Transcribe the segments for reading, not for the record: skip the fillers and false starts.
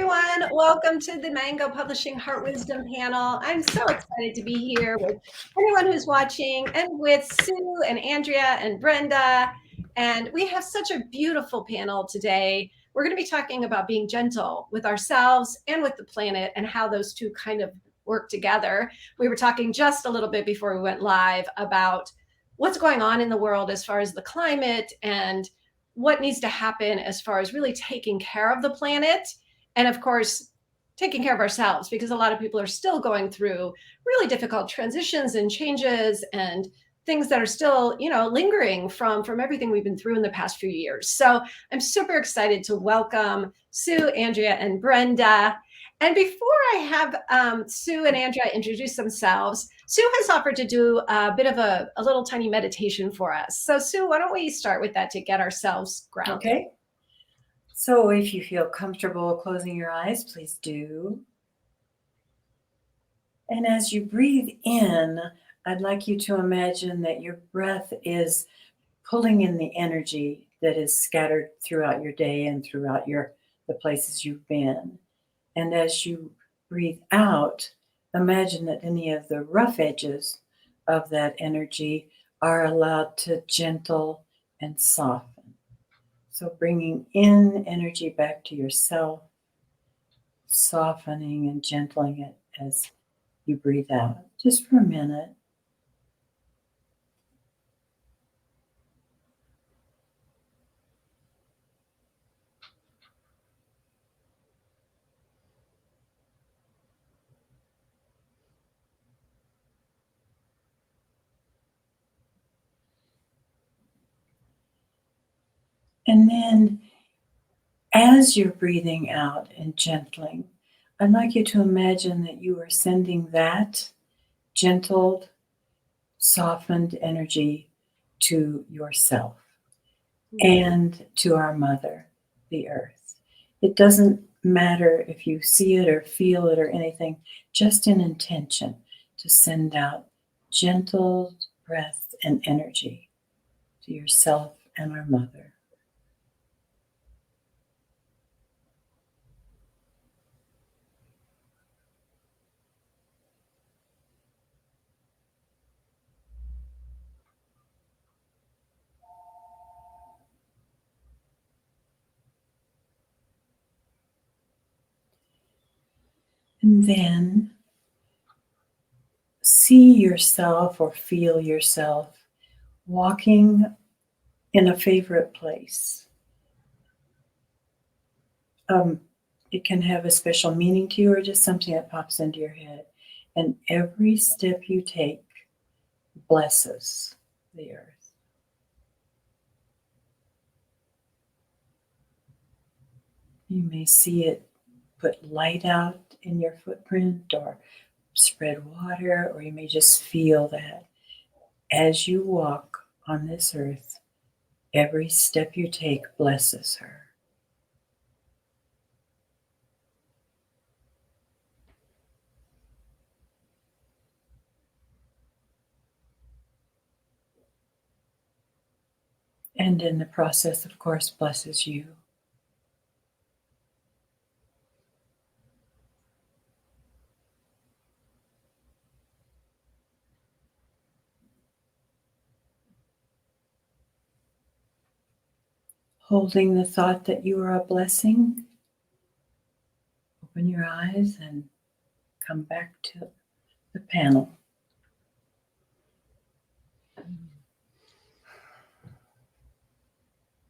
everyone. Welcome to the Mango Publishing Heart Wisdom panel. I'm so excited to be here with anyone who's watching and with Sue and Andrea and Brenda. And we have such a beautiful panel today. We're going to be talking about being gentle with ourselves and with the planet and how those two kind of work together. We were talking just a little bit before we went live about what's going on in the world as far as the climate and what needs to happen as far as really taking care of the planet and, of course, taking care of ourselves, because a lot of people are still going through really difficult transitions and changes and things that are still, lingering from everything we've been through in the past few years. So I'm super excited to welcome Sue, Andrea, and Brenda. And before I have Sue and Andrea introduce themselves, Sue has offered to do a bit of a little tiny meditation for us. So Sue, why don't we start with that to get ourselves grounded? Okay. So if you feel comfortable closing your eyes, please do. And as you breathe in, I'd like you to imagine that your breath is pulling in the energy that is scattered throughout your day and throughout the places you've been. And as you breathe out, imagine that any of the rough edges of that energy are allowed to gentle and soften. So bringing in energy back to yourself, softening and gentling it as you breathe out, just for a minute. And then as you're breathing out and gentling, I'd like you to imagine that you are sending that gentled, softened energy to yourself and to our mother, the earth. It doesn't matter if you see it or feel it or anything, just an intention to send out gentle breath and energy to yourself and our mother. And then see yourself or feel yourself walking in a favorite place. It can have a special meaning to you or just something that pops into your head. And every step you take blesses the earth. You may see it put light out in your footprint or spread water, or you may just feel that as you walk on this earth, every step you take blesses her. And in the process, of course, blesses you. Holding the thought that you are a blessing, open your eyes and come back to the panel.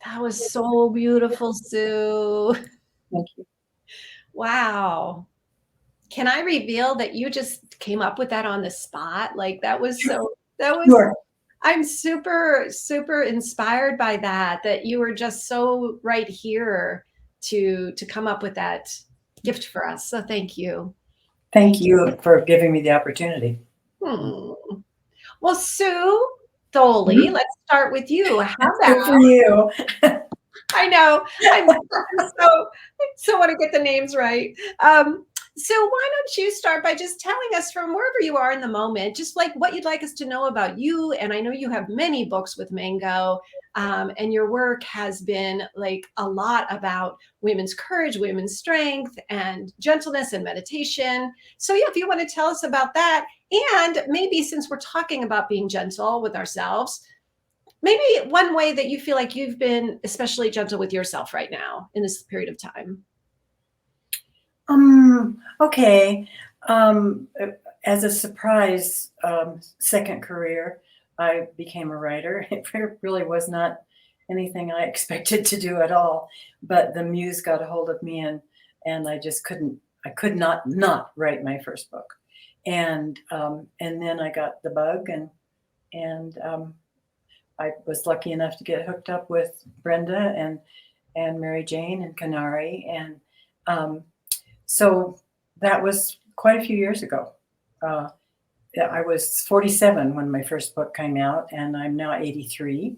That was so beautiful, Sue. Thank you. Wow. Can I reveal that you just came up with that on the spot? Like that was Sure. I'm super, super inspired by that you were just so right here to come up with that gift for us. So thank you. Thank you for giving me the opportunity. Well, Sue Patton, let's start with you. How Good for you. I know. I so want to get the names right. So why don't you start by just telling us from wherever you are in the moment, just like what you'd like us to know about you. And I know you have many books with Mango, and your work has been like a lot about women's courage, women's strength, and gentleness and meditation. So yeah, if you want to tell us about that, and maybe since we're talking about being gentle with ourselves, maybe one way that you feel like you've been especially gentle with yourself right now in this period of time. Okay. As a surprise second career, I became a writer. It really was not anything I expected to do at all, but the muse got a hold of me, and I could not write my first book. And then I got the bug, and I was lucky enough to get hooked up with Brenda and Mary Jane and Canary, and so that was quite a few years ago. Yeah, I was 47 when my first book came out, and I'm now 83.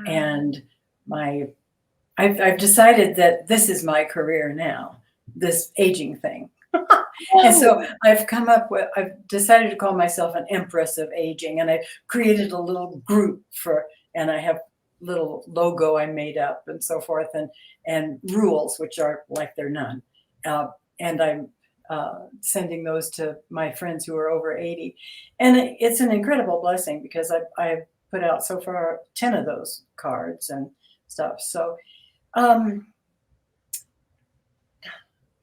Wow. And I've decided that this is my career now, this aging thing. And so I've decided to call myself an empress of aging, and I created a little group and I have little logo I made up and so forth, and rules, which are like they're none. And I'm sending those to my friends who are over 80. And it's an incredible blessing because I've put out so far 10 of those cards and stuff. So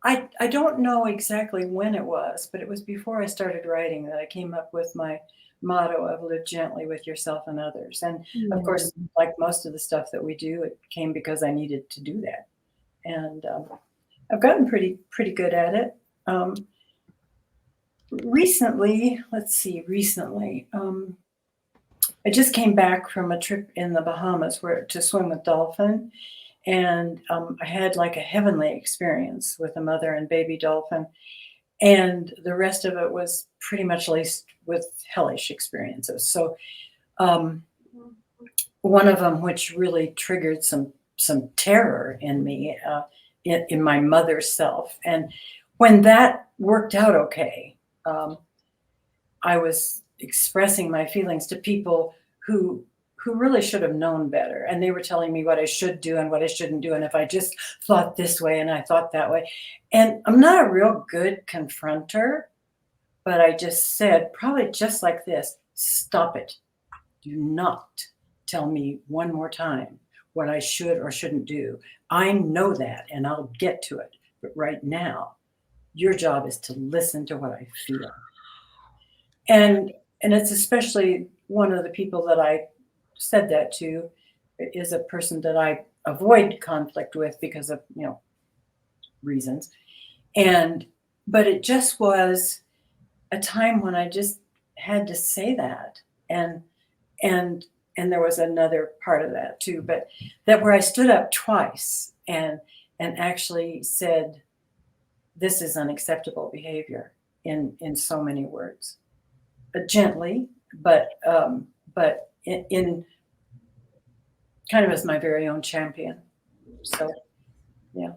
I don't know exactly when it was, but it was before I started writing that I came up with my motto of live gently with yourself and others. And of course, like most of the stuff that we do, it came because I needed to do that. And I've gotten pretty good at it. Recently, I just came back from a trip in the Bahamas to swim with dolphin. And I had like a heavenly experience with a mother and baby dolphin. And the rest of it was pretty much laced with hellish experiences. So one of them, which really triggered some terror in me, in my mother's self. And when that worked out okay, I was expressing my feelings to people who really should have known better. And they were telling me what I should do and what I shouldn't do. And if I just thought this way and I thought that way. And I'm not a real good confronter, but I just said, probably just like this, stop it. Do not tell me one more time what I should or shouldn't do. I know that and I'll get to it. But right now, your job is to listen to what I feel. And it's especially one of the people that I said that to is a person that I avoid conflict with because of, reasons. But it just was a time when I just had to say that. And there was another part of that too, but that where I stood up twice and actually said, this is unacceptable behavior in so many words, gently, but in kind of as my very own champion. So, yeah.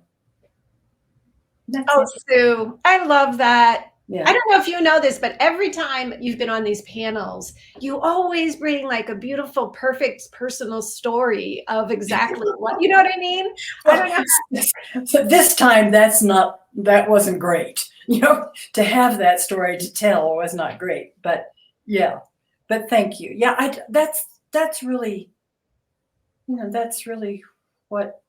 Oh, Sue, I love that. Yeah. I don't know if you know this, but every time you've been on these panels, you always bring like a beautiful, perfect personal story of exactly what, you know what I mean? I don't know. So this time that wasn't great. To have that story to tell was not great, but yeah, but thank you. Yeah, that's really, that's really what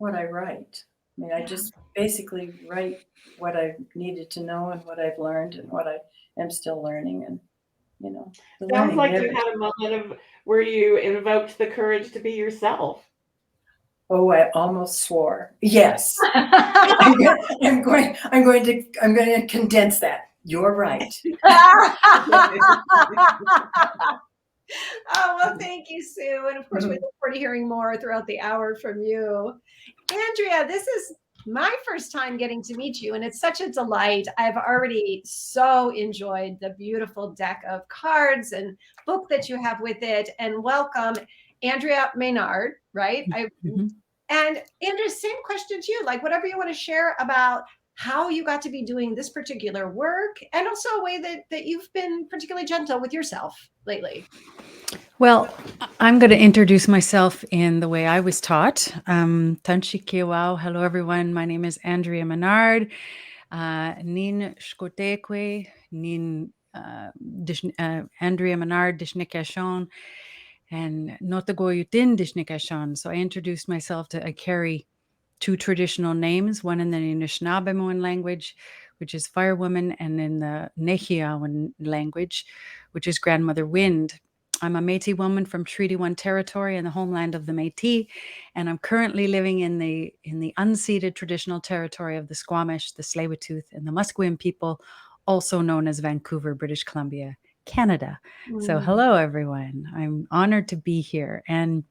I write. I mean, I just basically write what I've needed to know and what I've learned and what I am still learning. And, Sounds like you had a moment of where you invoked the courage to be yourself. Oh, I almost swore. Yes. I'm going to condense that. You're right. Oh, well, thank you, Sue. And of course, we look forward to hearing more throughout the hour from you. Andrea, this is my first time getting to meet you, and it's such a delight. I've already so enjoyed the beautiful deck of cards and book that you have with it. And welcome, Andrea Menard, right? And Andrea, same question to you, like whatever you want to share about how you got to be doing this particular work, and also a way that you've been particularly gentle with yourself lately. Well, I'm going to introduce myself in the way I was taught. Tanshi Kiwao. Hello, everyone. My name is Andrea Menard. Nin Shkotekwe, Nin Andrea Menard, Dishnikashon, and Notagoyutin Dishnikashon. So I introduced myself I carry two traditional names, one in the Anishinaabemowin language, which is Firewoman, and in the Nehiawan language, which is Grandmother Wind. I'm a Métis woman from Treaty 1 territory in the homeland of the Métis, and I'm currently living in the unceded traditional territory of the Squamish, the Tsleil-Waututh, and the Musqueam people, also known as Vancouver, British Columbia, Canada. So hello, everyone. I'm honored to be here. And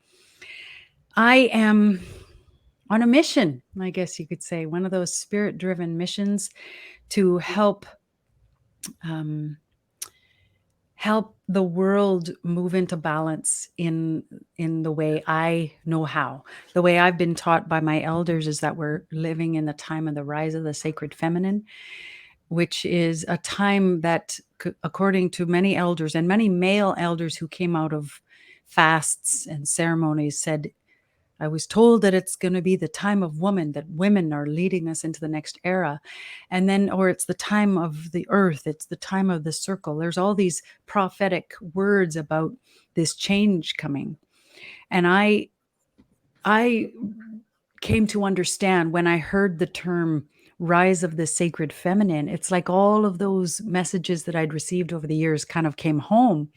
I am on a mission, I guess you could say, one of those spirit-driven missions to help help the world move into balance in the way I know how. The way I've been taught by my elders is that we're living in the time of the rise of the sacred feminine, which is a time that, according to many elders and many male elders who came out of fasts and ceremonies, said, I was told that it's going to be the time of woman, that women are leading us into the next era. And then, or it's the time of the earth, it's the time of the circle. There's all these prophetic words about this change coming. And I came to understand when I heard the term rise of the sacred feminine, it's like all of those messages that I'd received over the years kind of came home.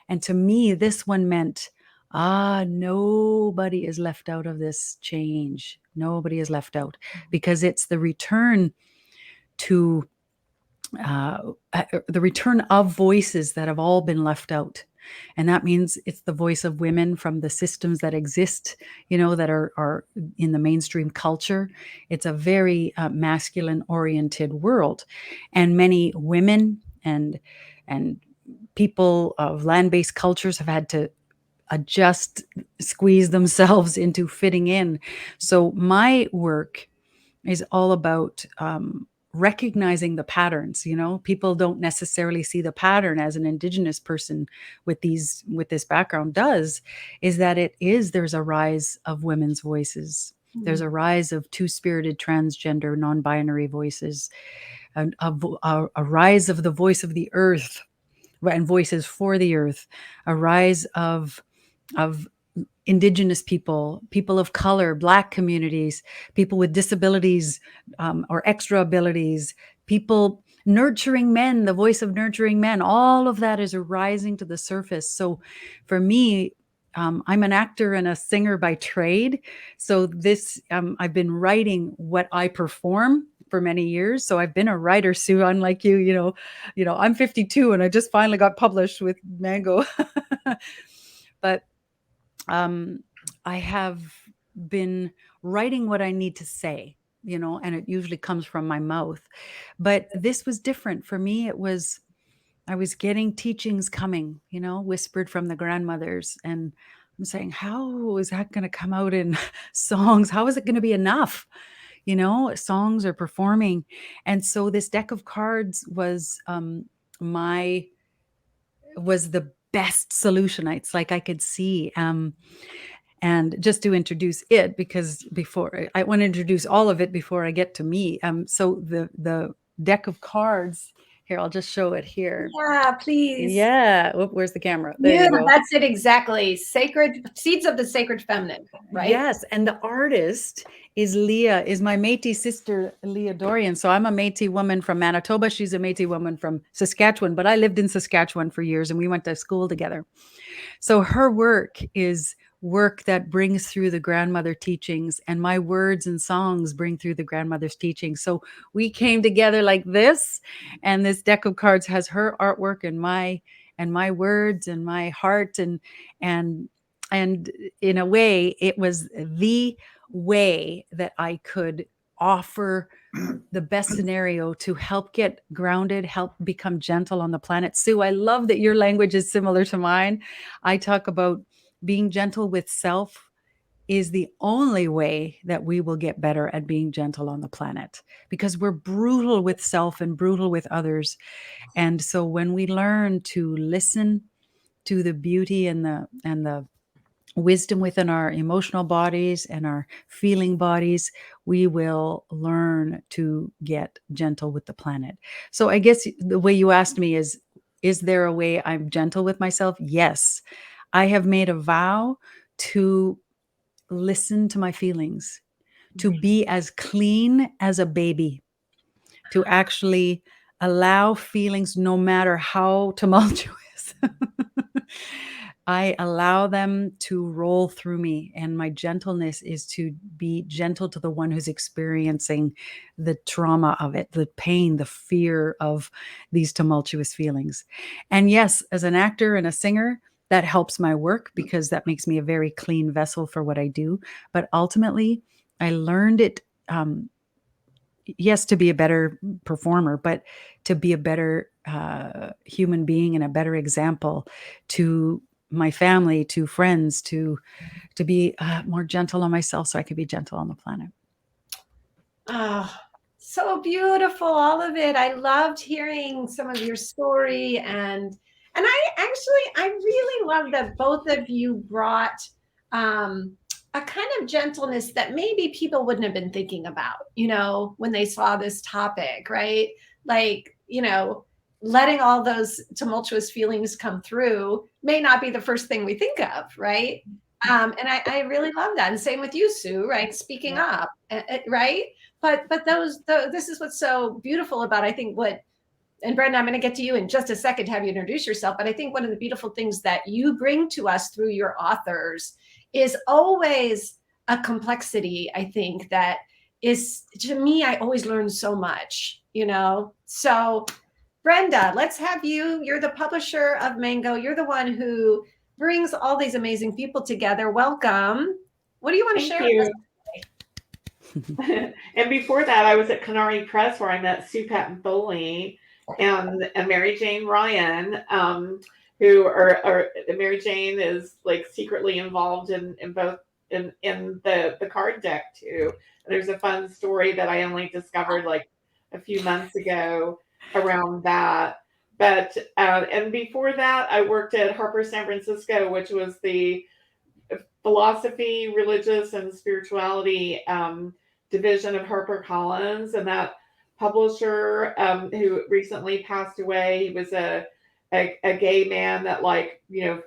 And to me, this one meant, nobody is left out of this change. Nobody is left out, because it's the return to the return of voices that have all been left out. And that means it's the voice of women from the systems that exist, that are in the mainstream culture. It's a very masculine oriented world, and many women and people of land-based cultures have had to adjust, squeeze themselves into fitting in. So my work is all about recognizing the patterns. People don't necessarily see the pattern as an Indigenous person with this background does, is that there's a rise of women's voices. There's a rise of two-spirited, transgender, non-binary voices, and a rise of the voice of the earth and voices for the earth, a rise of Indigenous people of color, Black communities, people with disabilities or extra abilities, people nurturing men, the voice of nurturing men. All of that is rising to the surface. So for me, I'm an actor and a singer by trade. So I've been writing what I perform for many years. So I've been a writer, Sue, unlike you, I'm 52 and I just finally got published with Mango. But I have been writing what I need to say, and it usually comes from my mouth. But this was different for me. I was getting teachings coming, whispered from the grandmothers. And I'm saying, how is that going to come out in songs? How is it going to be enough? Songs are performing. And so this deck of cards was the best solution. It's like I could see. And just to introduce it, because before I want to introduce all of it before I get to me. So the deck of cards here, I'll just show it here. Yeah, please. Yeah. Where's the camera? There you go. That's it exactly. Sacred seeds of the sacred feminine, right? Yes. And the artist is my Métis sister, Leah Dorian. So I'm a Métis woman from Manitoba. She's a Métis woman from Saskatchewan, but I lived in Saskatchewan for years and we went to school together. So her work is work that brings through the grandmother teachings, and my words and songs bring through the grandmother's teachings. So we came together like this, and this deck of cards has her artwork and my words and my heart, and in a way it was the way that I could offer the best scenario to help get grounded, help become gentle on the planet. Sue, I love that your language is similar to mine. I talk about being gentle with self is the only way that we will get better at being gentle on the planet, because we're brutal with self and brutal with others. And so when we learn to listen to the beauty and the wisdom within our emotional bodies and our feeling bodies, we will learn to get gentle with the planet. So I guess the way you asked me is there a way I'm gentle with myself? Yes. I have made a vow to listen to my feelings, to be as clean as a baby, to actually allow feelings, no matter how tumultuous. I allow them to roll through me. And my gentleness is to be gentle to the one who's experiencing the trauma of it, the pain, the fear of these tumultuous feelings. And yes, as an actor and a singer, that helps my work because that makes me a very clean vessel for what I do. But ultimately, I learned it, yes, to be a better performer, but to be a better human being and a better example to my family, to friends, to be more gentle on myself so I can be gentle on the planet. Oh, so beautiful, all of it. I loved hearing some of your story, and I really love that both of you brought a kind of gentleness that maybe people wouldn't have been thinking about, when they saw this topic, right? Like, letting all those tumultuous feelings come through may not be the first thing we think of, right? And I really love that. And same with you, Sue, right? Speaking up, right? But this is what's so beautiful about, I think, and Brenda, I'm going to get to you in just a second to have you introduce yourself. But I think one of the beautiful things that you bring to us through your authors is always a complexity, I think, that is, to me, I always learn so much, So Brenda, let's have you. You're the publisher of Mango. You're the one who brings all these amazing people together. Welcome. What do you want to share with us? And before that, I was at Canary Press where I met Sue Patton Thoele and Mary Jane Ryan, who are Mary Jane is like secretly involved in both in the card deck too. And there's a fun story that I only discovered like a few months ago around that. But and before that, I worked at Harper San Francisco, which was the philosophy, religious, and spirituality division of HarperCollins, and that publisher who recently passed away. He was a gay man that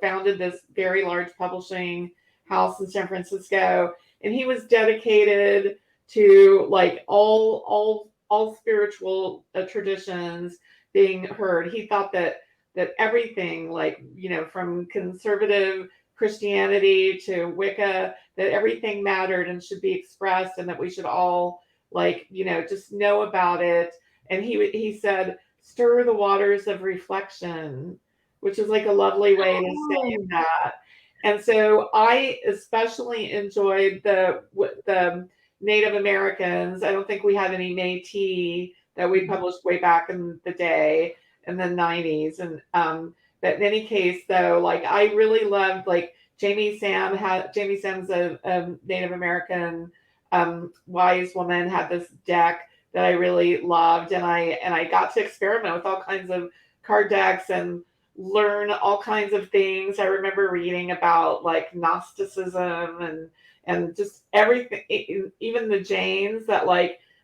founded this very large publishing house in San Francisco, and he was dedicated to all spiritual traditions being heard. He thought that everything, from conservative Christianity to Wicca, that everything mattered and should be expressed, and that we should all just know about it. And he said, stir the waters of reflection, which is like a lovely way to say that. And so I especially enjoyed the Native Americans. I don't think we had any Métis that we published way back in the day in the 90s. And but in any case, though, I really loved Jamie Sam's a Native American wise woman, had this deck that I really loved, and I got to experiment with all kinds of card decks and learn all kinds of things. I remember reading about Gnosticism and just everything, even the Jains that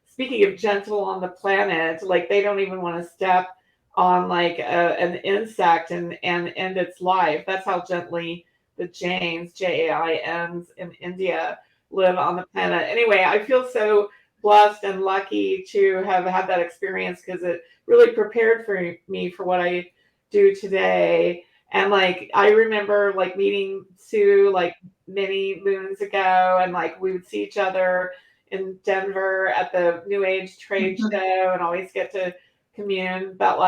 speaking of gentle on the planet, they don't even want to step on an insect and end its life. That's how gently the Jains, Jains, in India live on the planet. Anyway, I feel so blessed and lucky to have had that experience because it really prepared me for what I do today. And I remember meeting Sue many moons ago, and we would see each other in Denver at the New Age trade show and always get to commune. But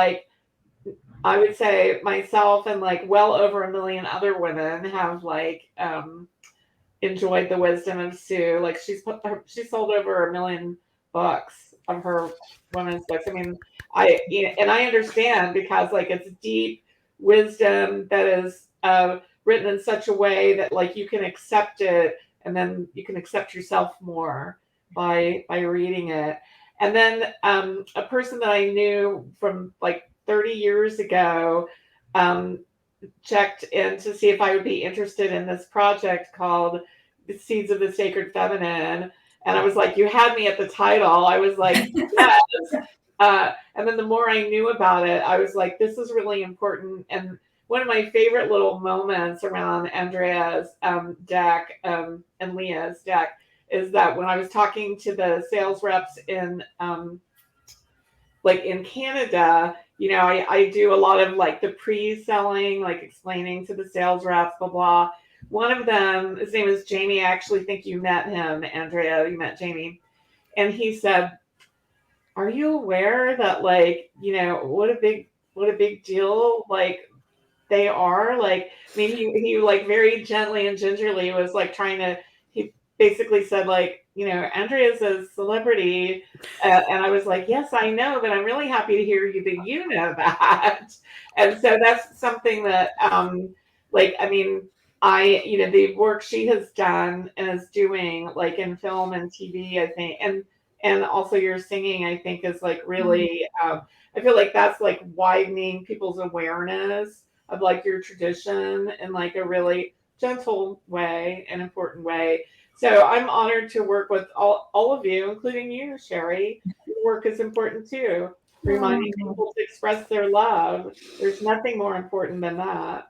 I would say myself and well over 1 million other women have enjoyed the wisdom of Sue. She sold over 1 million books of her women's books. I mean, I understand because it's deep wisdom that is written in such a way that you can accept it and then you can accept yourself more by reading it. And then a person that I knew from like 30 years ago um, checked in to see if I would be interested in this project called The Seeds of the Sacred Feminine. And I was like, you had me at the title. I was like, yes. And then the more I knew about it, I was like, this is really important. And one of my favorite little moments around Andrea's deck and Leah's deck is that when I was talking to the sales reps in like in Canada, you know, I do a lot of like the pre-selling, like explaining to the sales reps, blah, blah. One of them, his name is Jamie. I actually think you met him, Andrea. You met Jamie. And he said, are you aware that like, you know, what a big deal like they are? Like, I mean, he like very gently and gingerly was like trying to, he basically said like, you know, Andrea's a celebrity. And I was like, yes, I know, but I'm really happy to hear you that you know that. And so that's something that, like, I mean, you know, the work she has done and is doing like in film and TV, I think, and also your singing, I think is like really, I feel like that's like widening people's awareness of like your tradition in like a really gentle way, an important way. So I'm honored to work with all of you, including you, Sherry. Your work is important too, reminding people to express their love. There's nothing more important than that.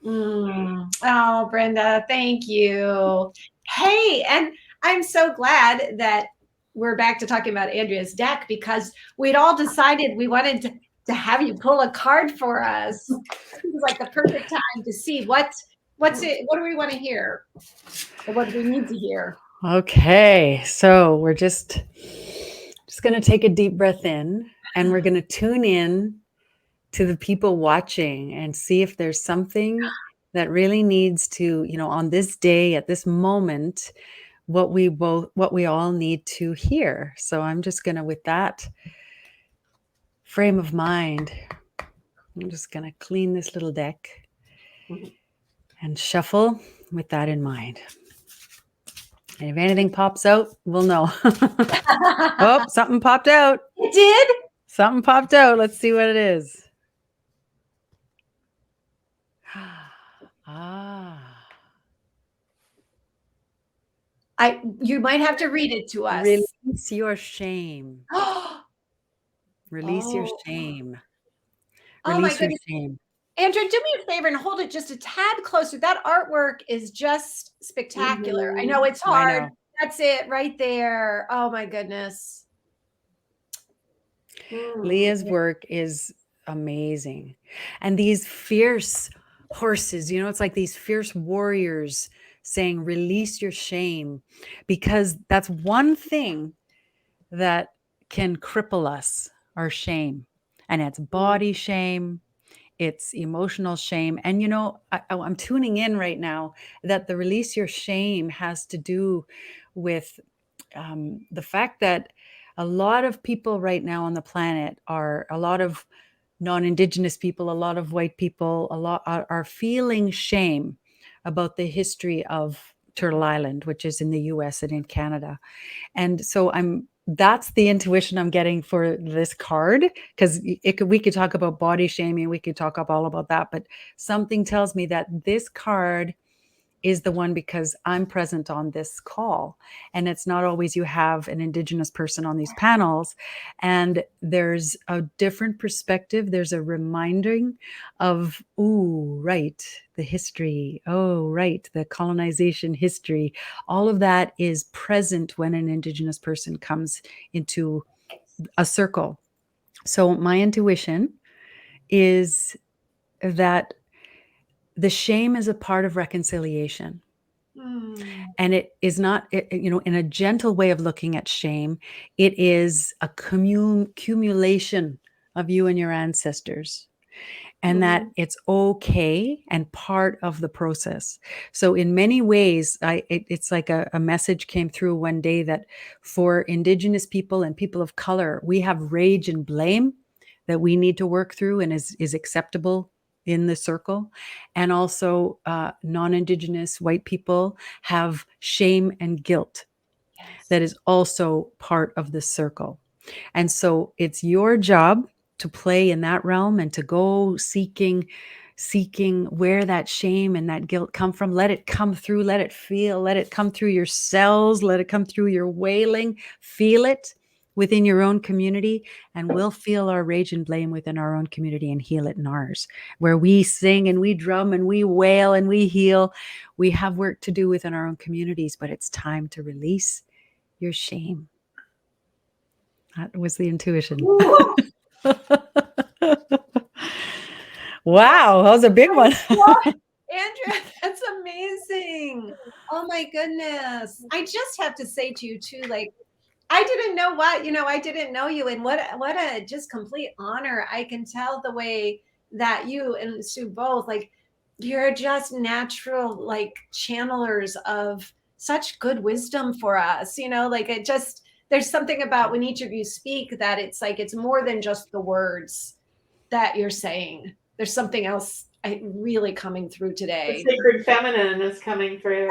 Oh, Brenda, thank you. Hey, and I'm so glad that we're back to talking about Andrea's deck because we'd all decided we wanted to have you pull a card for us. It was like the perfect time to see what's it. What do we want to hear? Or what do we need to hear? Okay, so we're just going to take a deep breath in, and we're going to tune in to the people watching and see if there's something that really needs to, you know, on this day, at this moment, what we all need to hear. So I'm just going to, with that frame of mind, I'm just going to clean this little deck and shuffle with that in mind. And if anything pops out, we'll know. Oh, something popped out. It did? Something popped out. Let's see what it is. You might have to read it to us. Release your shame. Release your shame. Oh my Release your goodness. shame. Andrea, do me a favor and hold it just a tad closer. That artwork is just spectacular. I know it's hard. know. That's it right there. Oh my goodness. Leah's work is amazing. And these fierce horses, you know, it's like these fierce warriors saying, release your shame, because that's one thing that can cripple us, our shame. And it's body shame, it's emotional shame. And, you know, I'm tuning in right now that the release your shame has to do with the fact that a lot of people right now on the planet a lot of non-Indigenous people, a lot of white people, a lot are feeling shame about the history of Turtle Island, which is in the US and in Canada. And so that's the intuition I'm getting for this card, because we could talk about body shaming, we could talk all about that, but something tells me that this card is the one because I'm present on this call. And it's not always you have an Indigenous person on these panels. And there's a different perspective. There's a reminding of, ooh, right, the history. Oh, right, the colonization history. All of that is present when an Indigenous person comes into a circle. So my intuition is that the shame is a part of reconciliation. And it is not, you know, in a gentle way of looking at shame, it is a accumulation of you and your ancestors. And that it's okay and part of the process. So in many ways, it's like a message came through one day that for Indigenous people and people of color, we have rage and blame that we need to work through and is acceptable in the circle. And also non-Indigenous white people have shame and guilt Yes. that is also part of the circle. And so it's your job to play in that realm and to go seeking where that shame and that guilt come from. Let it come through, let it feel, let it come through your cells, let it come through your wailing, feel it within your own community, and we'll feel our rage and blame within our own community and heal it in ours. Where we sing and we drum and we wail and we heal, we have work to do within our own communities, but it's time to release your shame. That was the intuition. Wow, that was a big one. Andrea, that's amazing. Oh my goodness. I just have to say to you too, like, I didn't know I didn't know you, and what a just complete honor. I can tell the way that you and Sue both, like, you're just natural, like, channelers of such good wisdom for us, like, it just, there's something about when each of you speak that it's like, it's more than just the words that you're saying. There's something else really coming through The today. sacred feminine is coming through.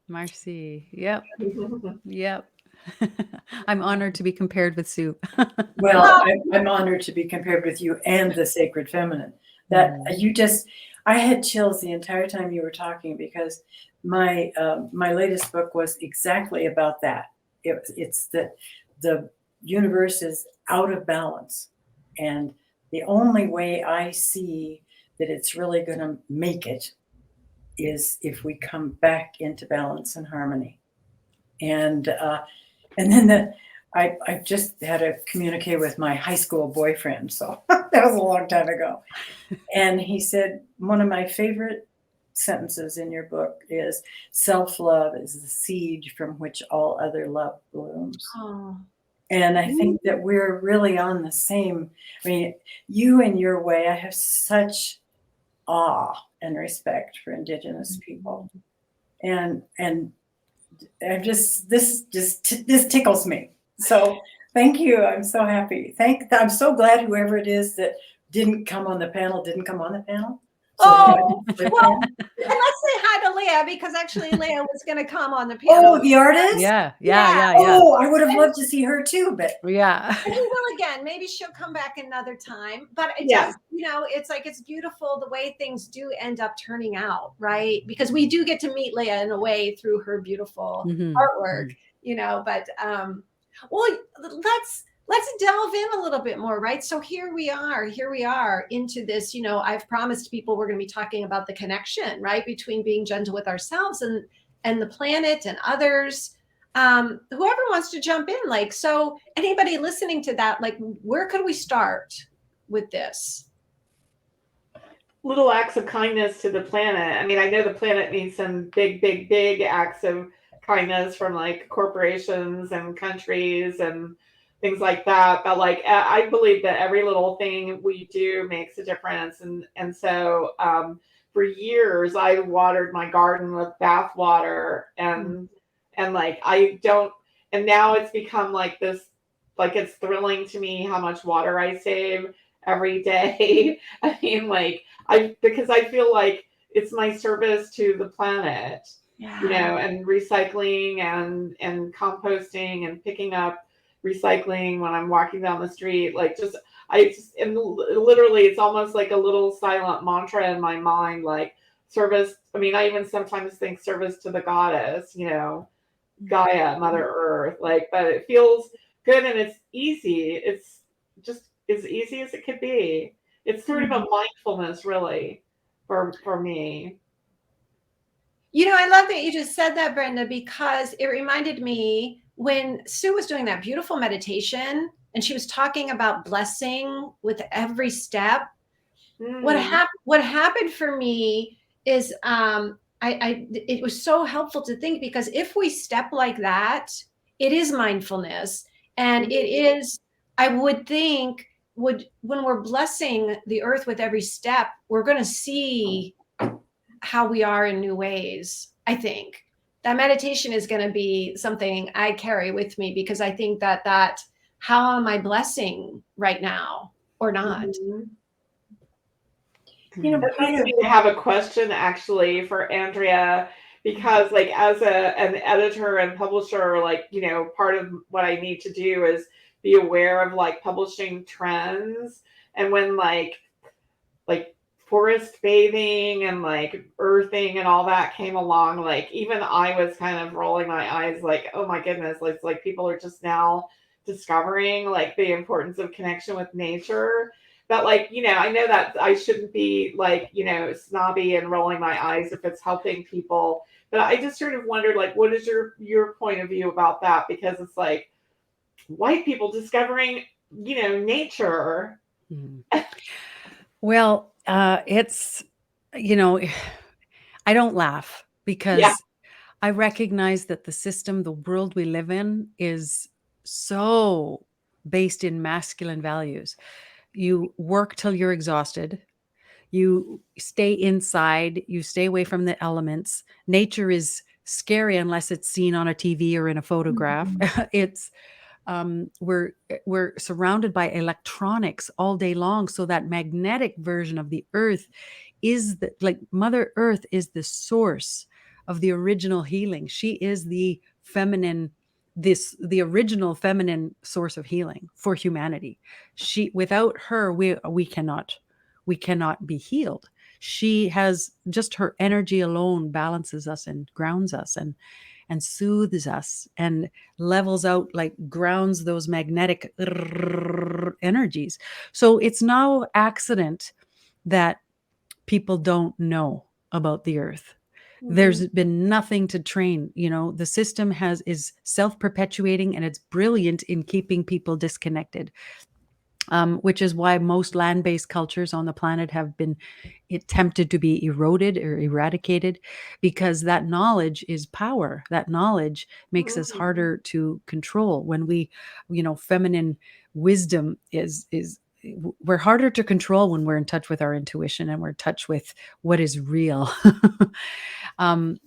Marcy. Yep. Yep. I'm honored to be compared with Sue. Well, I'm honored to be compared with you and the sacred feminine. That I had chills the entire time you were talking, because my latest book was exactly about that. It's that the universe is out of balance, and the only way I see that it's really going to make it is if we come back into balance and harmony. And then I just had to communicate with my high school boyfriend, so that was a long time ago. And he said, one of my favorite sentences in your book is, self-love is the seed from which all other love blooms. Oh. And I think that we're really on the same, I mean, you in your way, I have such awe and respect for Indigenous people. And I just, this tickles me. So thank you. I'm so happy. I'm so glad whoever it is that didn't come on the panel. So well, and let's say hi to Leah, because actually Leah was going to come on the panel. Oh, the artist? Yeah. Oh, I would have loved to see her too, but yeah. And we will again. Maybe she'll come back another time. But it Yeah. just, it's like, it's beautiful the way things do end up turning out, right? Because we do get to meet Leah in a way through her beautiful artwork, But well, let's delve in a little bit more, right? So here we are into this, I've promised people we're going to be talking about the connection, right, between being gentle with ourselves and the planet and others. Whoever wants to jump in, like, so anybody listening to that, like, where could we start with this? Little acts of kindness to the planet. I mean, I know the planet needs some big acts of kindness from, like, corporations and countries and things like that. But, like, I believe that every little thing we do makes a difference. And so for years, I watered my garden with bath water, and like, and now it's become like this, like, it's thrilling to me how much water I save every day. I mean, like, because I feel like it's my service to the planet, and recycling and composting and picking up recycling when I'm walking down the street. Like, and literally, it's almost like a little silent mantra in my mind, like, service. I mean, I even sometimes think service to the goddess, Gaia, Mother Earth, like, but it feels good and it's easy. It's just as easy as it could be. It's sort of a mindfulness, really, for me. I love that you just said that, Brenda, because it reminded me when Sue was doing that beautiful meditation and she was talking about blessing with every step. What happened for me is it was so helpful to think, because if we step like that, it is mindfulness, and it is, I would think, when we're blessing the earth with every step, we're going to see how we are in new ways. I think that meditation is going to be something I carry with me, because I think that how am I blessing right now or not? You know, That part makes of me have a question actually for Andrea, because like as an editor and publisher, like, you know, part of what I need to do is be aware of like publishing trends. And when like forest bathing and like earthing and all that came along, like even I was kind of rolling my eyes like, oh my goodness, like people are just now discovering like the importance of connection with nature. But like, you know, I know that I shouldn't be like, you know, snobby and rolling my eyes if it's helping people. But I just sort of wondered like, what is your point of view about that? Because it's like white people discovering, you know, nature. Mhm. Well, it's, you know, I don't laugh Yeah. because I recognize that the system, the world we live in, is so based in masculine values. You work till you're exhausted. You stay inside. You stay away from the elements. Nature is scary unless it's seen on a TV or in a photograph. It's we're surrounded by electronics all day long, so that magnetic version of the earth is the, like, Mother Earth is the source of the original healing. She is the feminine, the original feminine source of healing for humanity. She, without her, we cannot be healed. She has, just her energy alone balances us and grounds us and soothes us and levels out, like grounds those magnetic energies. So it's no accident that people don't know about the earth. Mhm. There's been nothing to train. The system is self-perpetuating, and it's brilliant in keeping people disconnected. Which is why most land-based cultures on the planet have been attempted to be eroded or eradicated, because that knowledge is power. That knowledge makes us Mhm. harder to control. When feminine wisdom is we're harder to control when we're in touch with our intuition and we're in touch with what is real. When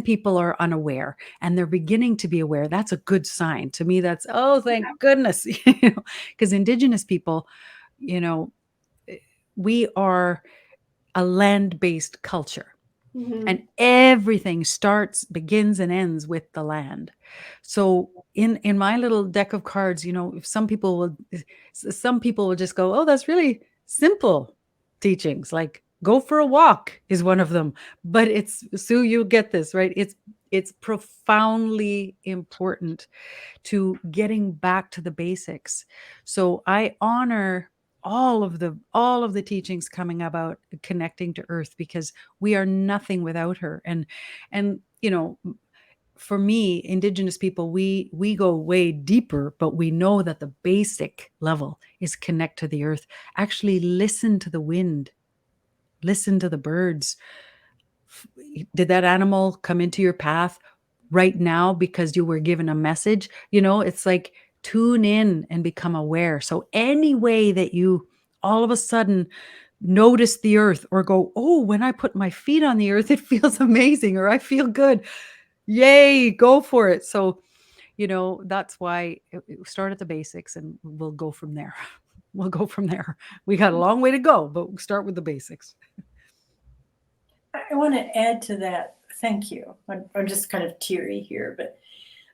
people are unaware and they're beginning to be aware, that's a good sign to me. That's, oh, thank goodness. Because Indigenous people, you know eh, we are a land-based culture, and Mhm. everything begins and ends with the land. So in my little deck of cards, if some people will just go, oh, that's really simple teachings, like go for a walk is one of them. But it's, Sue, you get this, right? It's profoundly important to getting back to the basics. So I honor all of the teachings coming about connecting to earth, because we are nothing without her. And for me, Indigenous people, we go way deeper, but we know that the basic level is connect to the earth. Actually listen to the wind, listen to the birds. Did that animal come into your path right now because you were given a message? It's like, tune in and become aware. So any way that you all of a sudden notice the earth, or go, oh, when I put my feet on the earth, it feels amazing, or I feel good. Yay, go for it. So, that's why start at the basics, and we'll go from there. We'll go from there. We got a long way to go, but we'll start with the basics. I want to add to that. Thank you. I'm just kind of teary here, but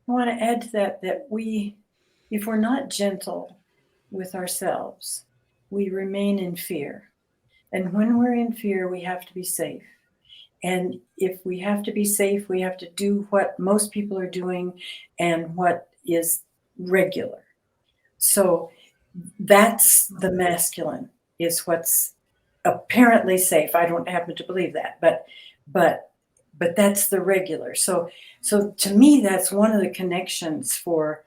I want to add to that if we're not gentle with ourselves, we remain in fear. And when we're in fear, we have to be safe. And if we have to be safe, we have to do what most people are doing and what is regular. So that's the masculine, is what's apparently safe. I don't happen to believe that, but that's the regular. So to me, that's one of the connections for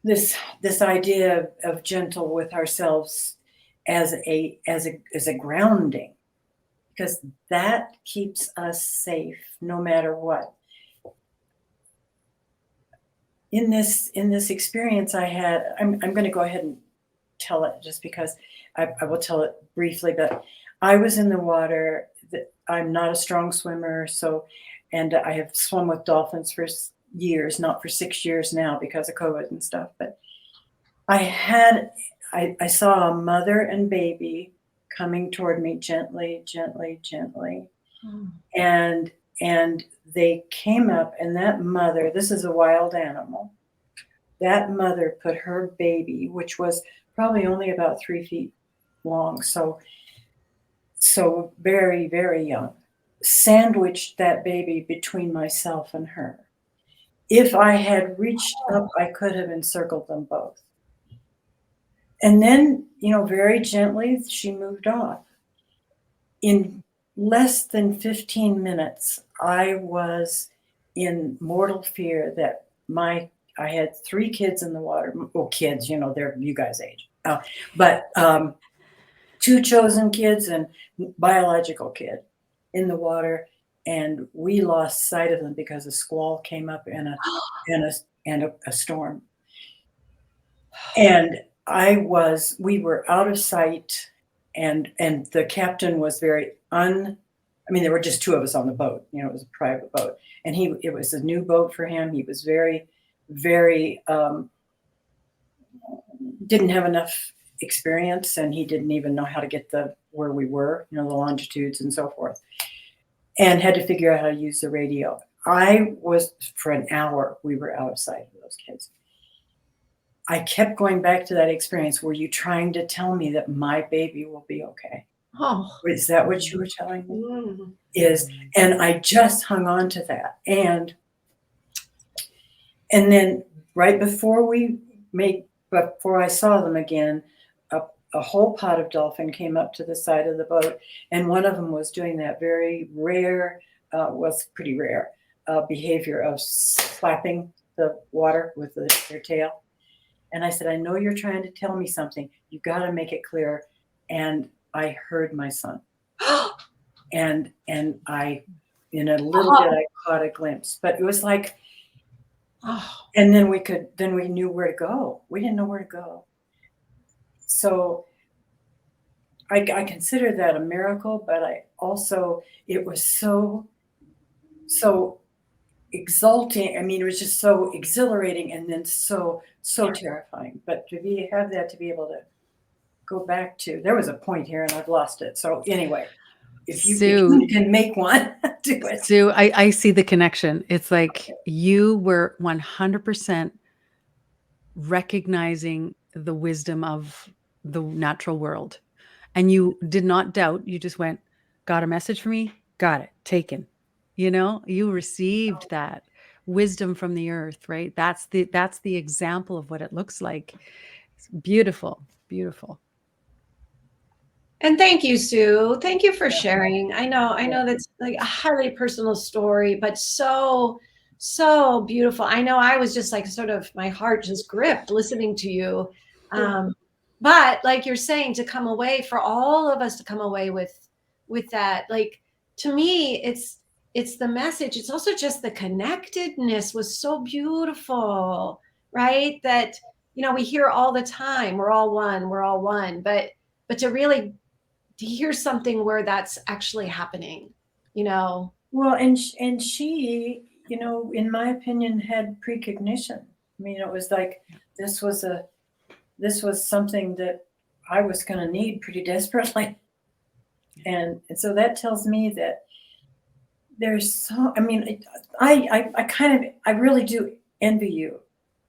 this idea of gentle with ourselves as a grounding, because that keeps us safe no matter what. In this experience I had, I'm going to go ahead and tell it, just because I will tell it briefly. But I was in the water. I'm not a strong swimmer, and I have swum with dolphins for years, not for 6 years now because of COVID and stuff. But I had I saw a mother and baby coming toward me gently, gently, gently. Oh. And they came up, and that mother, this is a wild animal, that mother put her baby, which was probably only about 3 feet long, so very, very young, sandwiched that baby between myself and her. If I had reached up, I could have encircled them both. And then, very gently, she moved off. In less than 15 minutes, I was in mortal fear that I had 3 kids in the water. Well, kids, they're you guys' age. But 2 chosen kids and biological kid in the water, and we lost sight of them because a squall came up and a storm. And we were out of sight, and the captain was very there were just 2 of us on the boat. It was a private boat, and it was a new boat for him. He was very, very didn't have enough experience, and he didn't even know how to get where we were, the longitudes and so forth, and had to figure out how to use the radio. For an hour, we were out of sight of those kids. I kept going back to that experience. Were you trying to tell me that my baby will be okay? Oh. Is that what you were telling me? Mm. And I just hung on to that. And then right before I saw them again, a whole pod of dolphin came up to the side of the boat, and one of them was doing that very rare, was pretty rare, behavior of slapping the water with their tail. And I said, I know you're trying to tell me something. You got to make it clear. And I heard my son. and I, in a little bit, I caught a glimpse. But it was like, and then we knew where to go. We didn't know where to go. So I consider that a miracle, but it was so exalting. It was just so exhilarating, and then so terrifying. But to be able to go back to, there was a point here and I've lost it. So anyway, if you can make one, do it. Sue, I see the connection. It's like you were 100% recognizing the wisdom of the natural world, and you did not doubt. You just went, got a message for me, got it, taken. You received that wisdom from the earth, right? That's the example of what it looks like. It's beautiful, beautiful. And thank you, Sue. Thank you for sharing. I know that's like a highly personal story, but so beautiful. I know I was just like sort of, my heart just gripped listening to you. But like you're saying, for all of us to come away with that, like, to me, it's the message. It's also just the connectedness was so beautiful, right? That, we hear all the time, we're all one, but to really to hear something where that's actually happening, Well, and she, in my opinion, had precognition. It was like, this was something that I was going to need pretty desperately. And so that tells me that there's so, I really do envy you,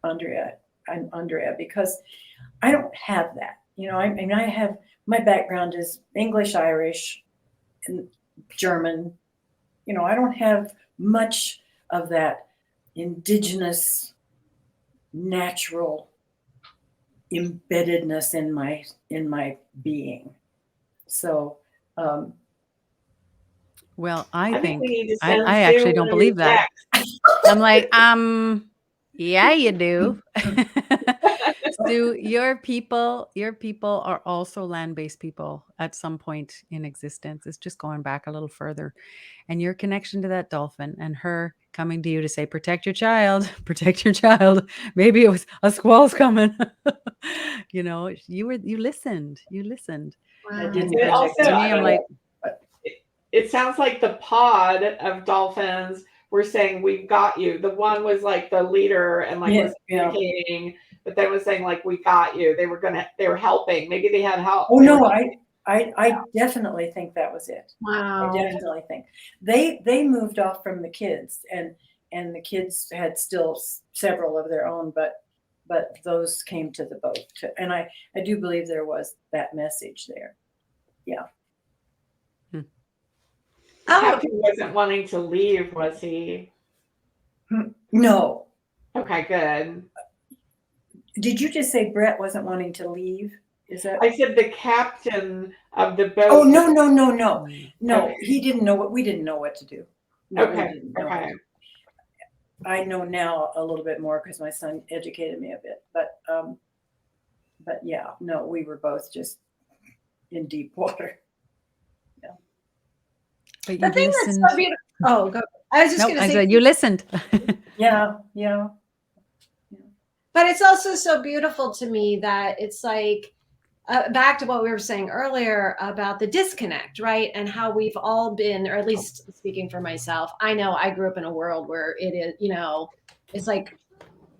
Andrea, because I don't have that. I have, my background is English, Irish, and German. I don't have much of that indigenous, natural embeddedness in my being. So, well, I think we need to send I Sue actually don't one of believe your that. I'm like, yeah, you do. Sue, your people are also land-based people at some point in existence. It's just going back a little further. And your connection to that dolphin and her coming to you to say, protect your child, protect your child. Maybe it was a squall's coming. You listened. I Wow. didn't It protect also- To me, I'm like, It sounds like the pod of dolphins were saying, we've got you. The one was like the leader and like was communicating, but then was saying like, we got you. They were helping. Maybe they had help. Oh They no, were- I definitely think that was it. I Wow. definitely think they moved off from the kids, and the kids had still several of their own, but those came to the boat. And I do believe there was that message there. Yeah. Oh, Captain wasn't wanting to leave, was he? No. Okay, good. Did you just say Brett wasn't wanting to leave? Is that? I said the captain of the boat. Oh no. No, Okay. he didn't know what we didn't know what to do. No, we Okay. didn't know. Okay. I know now a little bit more because my son educated me a bit, but yeah, no, we were both just in deep water. But the you thing listened. that's so beautiful. Oh, go. I was just No, going to I say, said you listened. Yeah. but it's also so beautiful to me that it's like back to what we were saying earlier about the disconnect, right? And how we've all been, or at least speaking for myself, I know I grew up in a world where it is, it's like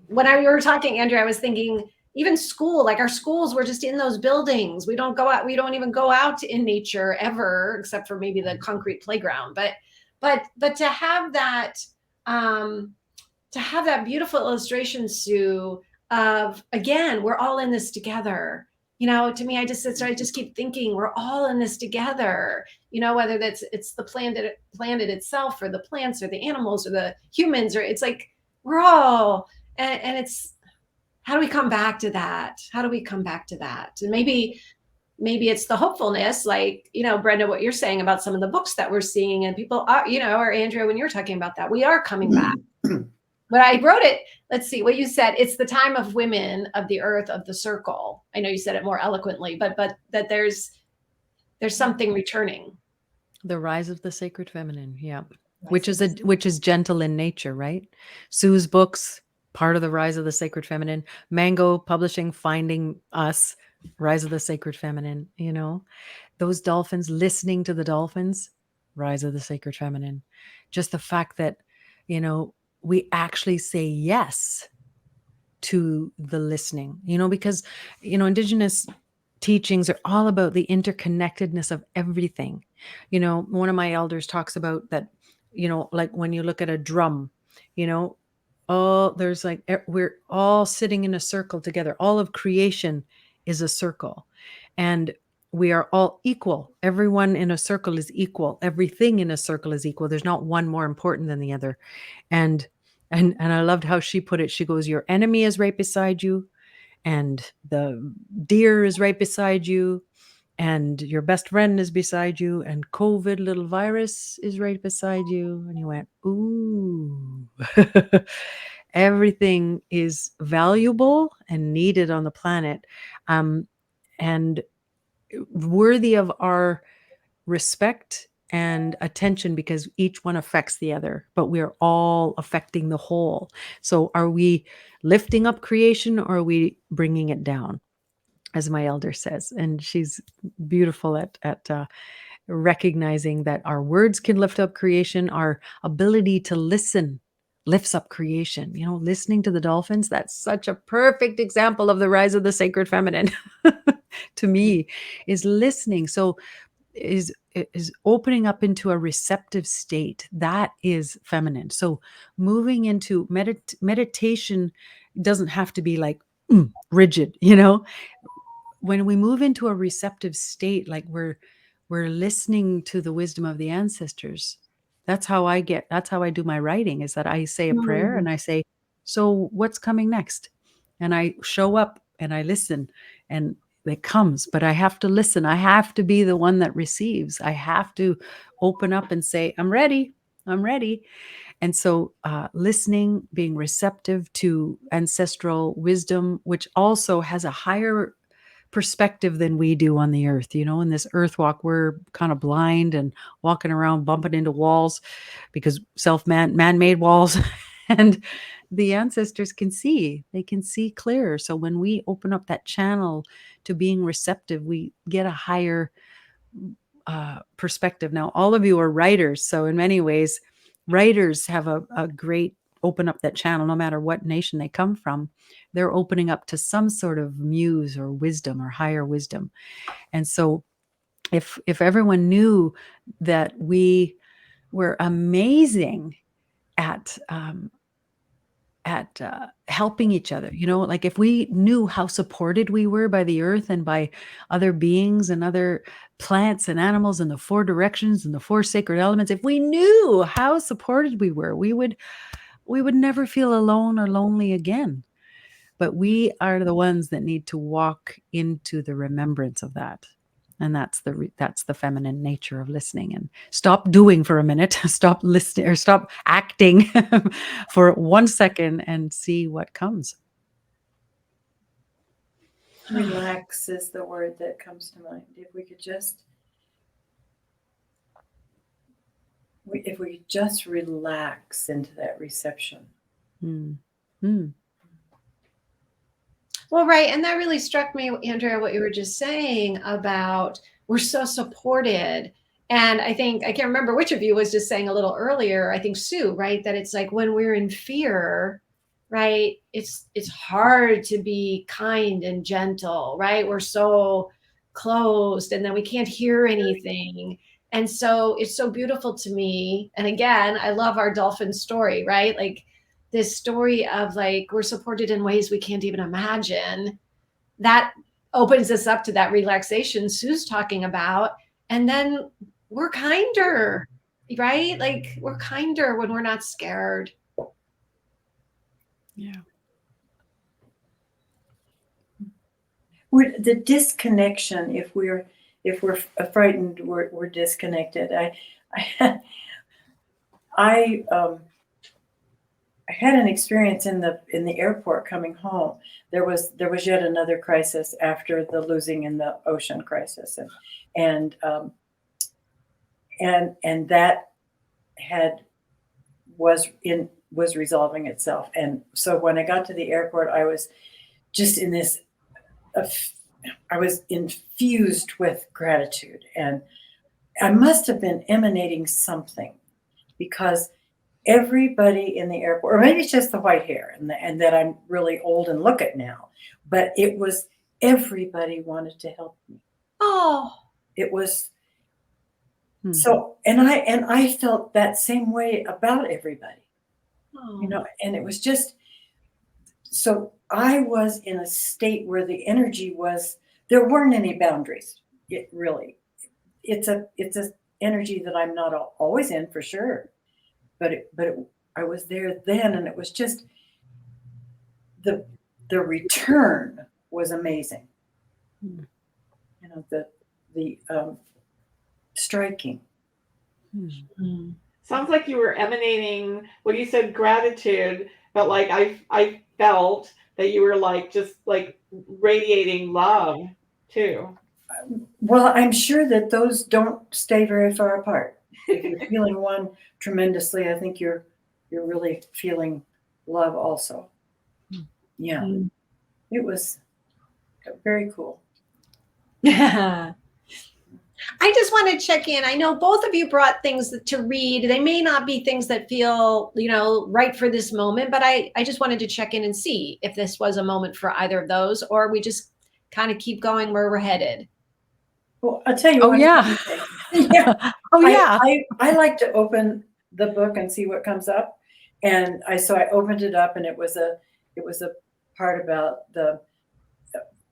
when we were talking, Andrea, I was thinking even school, like our schools were just in those buildings. We don't go out. We don't even go out in nature ever, except for maybe the concrete playground. But to have that, beautiful illustration, Sue, of again, we're all in this together. To me, I just keep thinking we're all in this together. Whether it's the planet itself, or the plants, or the animals, or the humans, or it's like we're all, and it's how do we come back to that? And maybe it's the hopefulness, like, Brenda, what you're saying about some of the books that we're seeing, and people are, or Andrea, when you're talking about that, we are coming back. But I wrote it, let's see what you said. It's the time of women, of the earth, of the circle. I know you said it more eloquently, but that there's something returning. The rise of the sacred feminine, yeah. Which is gentle in nature, right? Sue's books, part of the rise of the sacred feminine. Mango Publishing, Finding Us, rise of the sacred feminine. Those dolphins, listening to the dolphins, rise of the sacred feminine. Just the fact that we actually say yes to the listening, because Indigenous teachings are all about the interconnectedness of everything. One of my elders talks about that, like when you look at a drum, there's like, we're all sitting in a circle together. All of creation is a circle, and we are all equal. Everyone in a circle is equal. Everything in a circle is equal. There's not one more important than the other. And I loved how she put it. She goes, your enemy is right beside you, and the deer is right beside you, and your best friend is beside you, and COVID little virus is right beside you. And you went, ooh. Everything is valuable and needed on the planet, and worthy of our respect and attention, because each one affects the other, but we're all affecting the whole. So are we lifting up creation, or are we bringing it down, as my elder says? And she's beautiful at recognizing that our words can lift up creation. Our ability to listen lifts up creation. Listening to the dolphins, that's such a perfect example of the rise of the sacred feminine to me, is listening. So is opening up into a receptive state. That is feminine. So moving into meditation doesn't have to be like rigid, when we move into a receptive state, like we're listening to the wisdom of the ancestors. That's how I do my writing, is that I say a prayer and I say, so what's coming next? And I show up and I listen, and it comes, but I have to listen. I have to be the one that receives. I have to open up and say, I'm ready. And so listening, being receptive to ancestral wisdom, which also has a higher perspective than we do on the earth. In this earth walk, we're kind of blind and walking around bumping into walls because man-made walls. And the ancestors can see clearer. So when we open up that channel to being receptive, we get a higher perspective. Now, all of you are writers, so in many ways, writers have a great open up that channel, no matter what nation they come from, they're opening up to some sort of muse or wisdom or higher wisdom. And so if everyone knew that we were amazing at helping each other, like if we knew how supported we were by the earth and by other beings and other plants and animals and the 4 directions and the 4 sacred elements, if we knew how supported we were, we would never feel alone or lonely again. But we are the ones that need to walk into the remembrance of that. And that's the feminine nature of listening, and stop doing for a minute, stop listening or stop acting for 1 second and see what comes. Relax is the word that comes to mind. If we could just relax into that reception. Mm. Mm. Well, right. And that really struck me, Andrea, what you were just saying about we're so supported. And I think, I can't remember which of you was just saying a little earlier, I think Sue, right? That it's like when we're in fear, right? It's hard to be kind and gentle, right? We're so closed and then we can't hear anything. And so it's so beautiful to me. And again, I love our dolphin story, right? Like this story of like, we're supported in ways we can't even imagine. That opens us up to that relaxation Sue's talking about. And then we're kinder, right? Like we're kinder when we're not scared. Yeah. The disconnection, if we're frightened, we're disconnected. I had an experience in the airport coming home. There was yet another crisis after the losing in the ocean crisis, and that was resolving itself. And so when I got to the airport, I was just in this. I was infused with gratitude, and I must have been emanating something, because everybody in the airport, or maybe it's just the white hair and that I'm really old and look at now, but it was everybody wanted to help me. Oh, it was so, and I felt that same way about everybody, and it was just, so I was in a state where the energy was, there weren't any boundaries. It's a energy that I'm not always in, for sure. But I was there then, and it was just the return was amazing. The striking. Sounds like you were emanating, what you said, gratitude, but like I felt that you were like just like radiating love too. Well, I'm sure that those don't stay very far apart. If you're feeling one tremendously, I think you're really feeling love also. Yeah. It was very cool. I just want to check in. I know both of you brought things to read. They may not be things that feel, right for this moment, but I just wanted to check in and see if this was a moment for either of those, or we just kind of keep going where we're headed. Well, I'll tell you. Oh, yeah. Yeah. Oh, yeah. I like to open the book and see what comes up. And so I opened it up, and it was a part about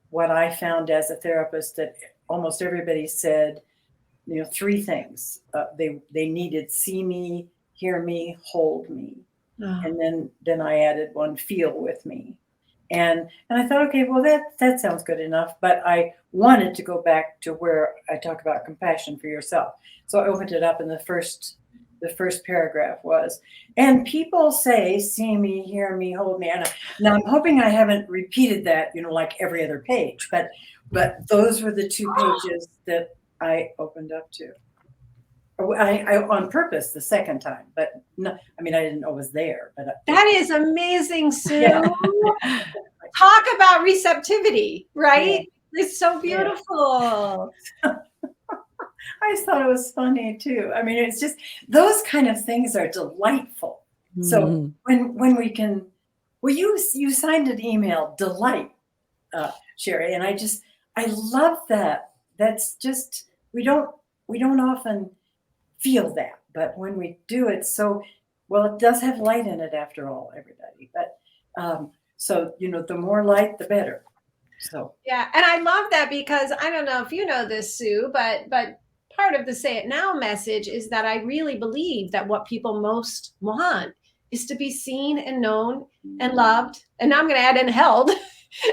what I found as a therapist, that almost everybody said, 3 things. They needed see me, hear me, hold me. Oh. And then I added one, feel with me. And I thought, okay, well, that sounds good enough. But I wanted to go back to where I talk about compassion for yourself. So I opened it up, and the first paragraph was, and people say, see me, hear me, hold me. And now I'm hoping I haven't repeated that, like every other page, but those were the 2 pages that I opened up to. I on purpose the second time, but no, I didn't know it was there. But that is amazing, Sue. Yeah. Talk about receptivity, right? Yeah. It's so beautiful. Yeah. I thought it was funny too. It's just, those kind of things are delightful. So Mhm. when we can, well, you signed an email, delight, Sherry, and I love that. That's just we don't often feel that, but when we do, it's so well. It does have light in it, after all, everybody. But so the more light, the better. So Yeah, and I love that because I don't know if you know this, Sue, but part of the Say It Now message is that I really believe that what people most want is to be seen and known and loved. And now I'm going to add in held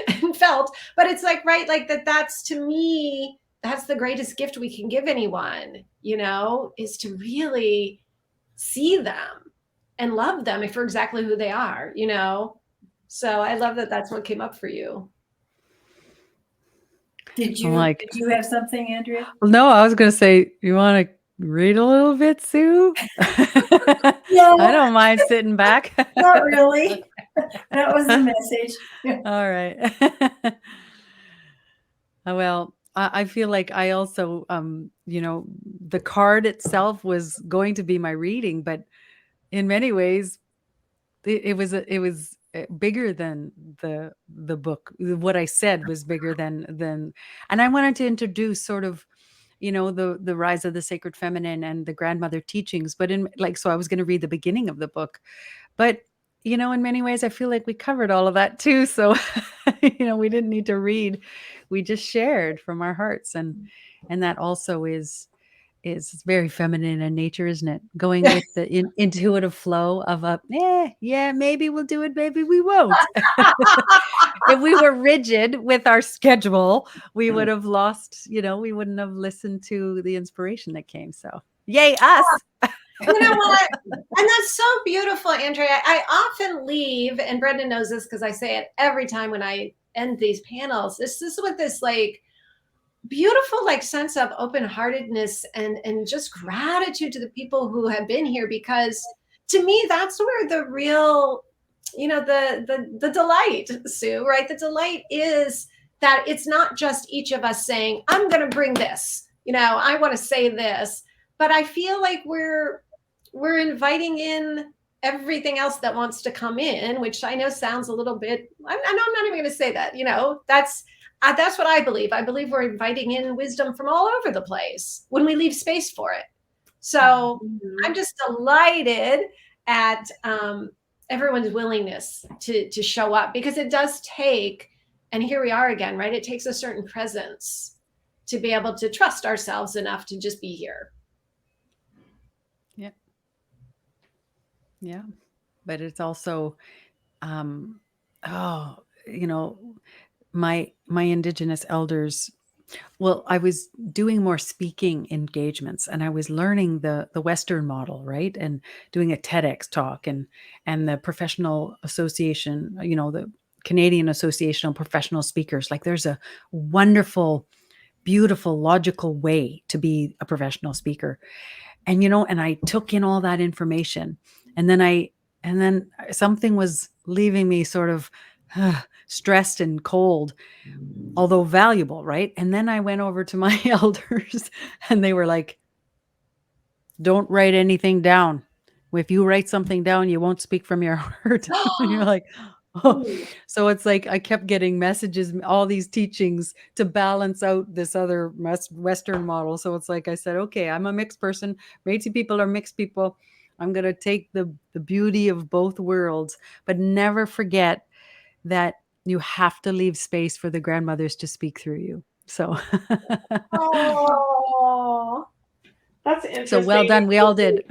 and felt, but it's like, right, like that's to me, that's the greatest gift we can give anyone, is to really see them and love them for exactly who they are. So I love that that's what came up for you. did I'm you like, did you have something, Andrea? well, no, I was going to say, you want to read a little bit, Sue? No, I don't mind sitting back. not really. That was the message. All right. Well, I feel like I also, the card itself was going to be my reading, but in many ways, it was bigger than the book. What I said was bigger than, and I wanted to introduce sort of, the rise of the sacred feminine and the grandmother teachings. But so I was going to read the beginning of the book, but in many ways, I feel like we covered all of that too. So, we didn't need to read. We just shared from our hearts, and that also is very feminine in nature, isn't it? Going with the intuitive flow of yeah, maybe we'll do it, maybe we won't. If we were rigid with our schedule, we would have lost, we wouldn't have listened to the inspiration that came. So yay, us. You know what? And that's so beautiful, Andrea. I often leave, and Brenda knows this because I say it every time when I end these panels. This is with this like beautiful like sense of open-heartedness and just gratitude to the people who have been here, because to me that's where the real the delight, Sue, right? The delight is that it's not just each of us saying, I'm going to bring this, I want to say this, but I feel like we're inviting in everything else that wants to come in, which I know sounds a little bit, I know I'm not even going to say that, that's what I believe. I believe we're inviting in wisdom from all over the place when we leave space for it. So I'm just delighted at everyone's willingness to show up, because it does take, and here we are again, right? It takes a certain presence to be able to trust ourselves enough to just be here. Yeah. Yeah. But it's also, my Indigenous elders. Well, I was doing more speaking engagements, and I was learning the Western model, right? And doing a TEDx talk, and the professional association, the Canadian Association of Professional Speakers. Like, there's a wonderful, beautiful, logical way to be a professional speaker. And and I took in all that information, and then something was leaving me sort of stressed and cold, although valuable, right? And then I went over to my elders, and they were like, don't write anything down. If you write something down, you won't speak from your heart. And you're like, oh. So it's like I kept getting messages, all these teachings to balance out this other Western model. So it's like I said, okay, I'm a mixed person. Métis people are mixed people. I'm going to take the beauty of both worlds, but never forget that you have to leave space for the grandmothers to speak through you. So, Oh, That's interesting. so well done. We all did.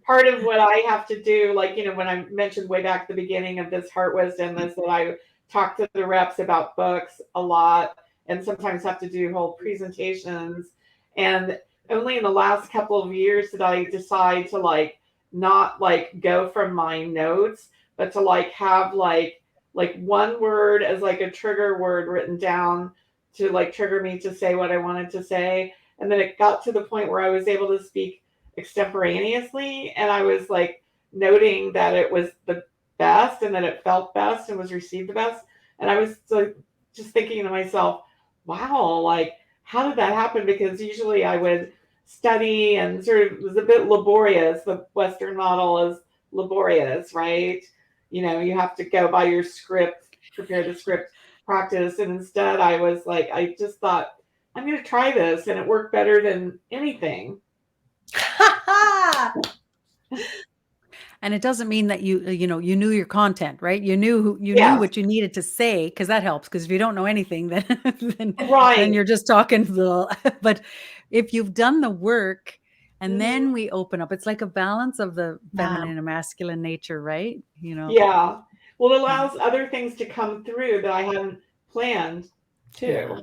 Part of what I have to do, like, when I mentioned way back at the beginning of this Heart Wisdom, is that I talk to the reps about books a lot, and sometimes have to do whole presentations. And only in the last couple of years did I decide to not go from my notes, but to have one word as a trigger word written down to trigger me to say what I wanted to say. And then it got to the point where I was able to speak extemporaneously, and I was noting that it was the best and that it felt best and was received the best. And I was just thinking to myself, wow, how did that happen? Because usually I would study and sort of, it was a bit laborious. The Western model is laborious, right? You have to go by your script, prepare the script, practice. And instead, I was like, I just thought, I'm going to try this. And it worked better than anything. And it doesn't mean that you knew your content, right? You knew Yes. what you needed to say, because that helps. Because if you don't know anything, then then Right. you're just talking. But if you've done the work, and Mhm. then we open up, it's like a balance of the Yeah. feminine and masculine nature, right? Yeah. Well, it allows other things to come through that I hadn't planned too.